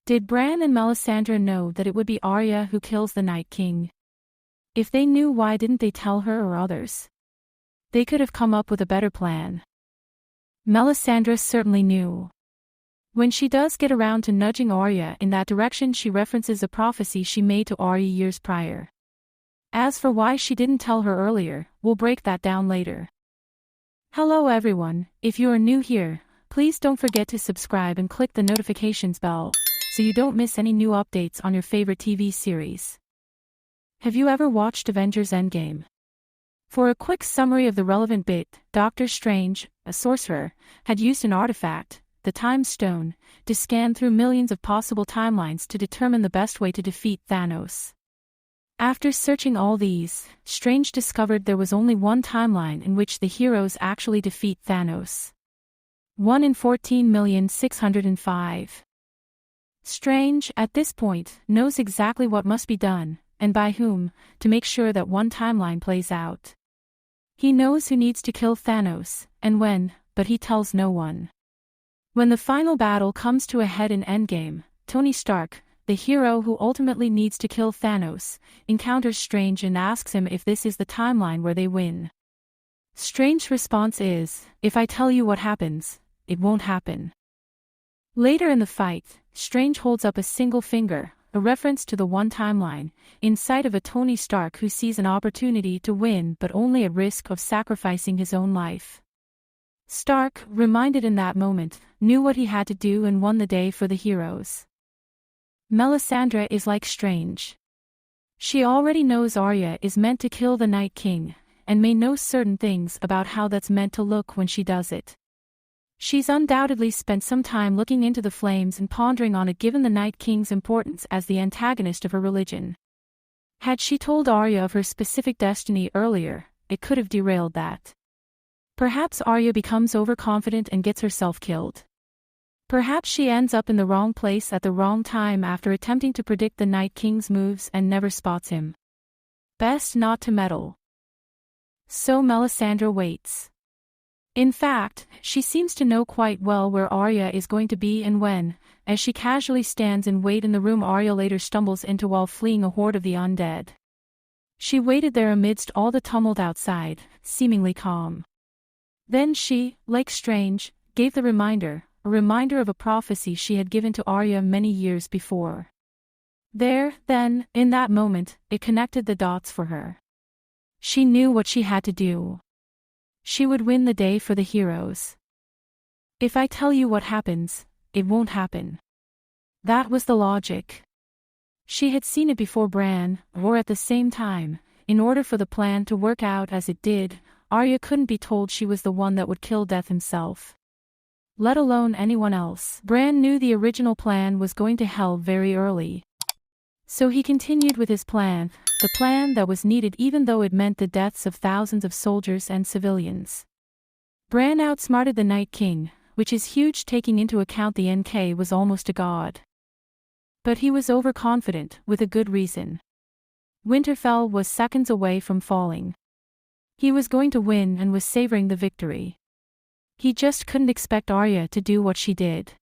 Did Bran and Melisandre know that it would be Arya who kills the Night King? If they knew, why didn't they tell her or others? They could have come up with a better plan. Melisandre certainly knew. When she does get around to nudging Arya in that direction, she references a prophecy she made to Arya years prior. As for why she didn't tell her earlier, we'll break that down later. Hello everyone, if you are new here, please don't forget to subscribe and click the notifications bell, so you don't miss any new updates on your favorite TV series. Have you ever watched Avengers Endgame? For a quick summary of the relevant bit, Doctor Strange, a sorcerer, had used an artifact, the Time Stone, to scan through millions of possible timelines to determine the best way to defeat Thanos. After searching all these, Strange discovered there was only one timeline in which the heroes actually defeat Thanos. 1 in 14,605,000. Strange, at this point, knows exactly what must be done, and by whom, to make sure that one timeline plays out. He knows who needs to kill Thanos, and when, but he tells no one. When the final battle comes to a head in Endgame, Tony Stark, the hero who ultimately needs to kill Thanos, encounters Strange and asks him if this is the timeline where they win. Strange's response is, "If I tell you what happens, it won't happen." Later in the fight, Strange holds up a single finger, a reference to the one timeline, in sight of a Tony Stark who sees an opportunity to win but only at risk of sacrificing his own life. Stark, reminded in that moment, knew what he had to do and won the day for the heroes. Melisandre is like Strange. She already knows Arya is meant to kill the Night King, and may know certain things about how that's meant to look when she does it. She's undoubtedly spent some time looking into the flames and pondering on it, given the Night King's importance as the antagonist of her religion. Had she told Arya of her specific destiny earlier, it could have derailed that. Perhaps Arya becomes overconfident and gets herself killed. Perhaps she ends up in the wrong place at the wrong time after attempting to predict the Night King's moves and never spots him. Best not to meddle. So Melisandre waits. In fact, she seems to know quite well where Arya is going to be and when, as she casually stands in wait in the room Arya later stumbles into while fleeing a horde of the undead. She waited there amidst all the tumult outside, seemingly calm. Then she, like Strange, gave the reminder, a reminder of a prophecy she had given to Arya many years before. There, then, in that moment, it connected the dots for her. She knew what she had to do. She would win the day for the heroes. If I tell you what happens, it won't happen. That was the logic. She had seen it before Bran, or at the same time, in order for the plan to work out as it did, Arya couldn't be told she was the one that would kill Death himself. Let alone anyone else. Bran knew the original plan was going to hell very early. So he continued with his plan, the plan that was needed even though it meant the deaths of thousands of soldiers and civilians. Bran outsmarted the Night King, which is huge taking into account the NK was almost a god. But he was overconfident, with a good reason. Winterfell was seconds away from falling. He was going to win and was savoring the victory. He just couldn't expect Arya to do what she did.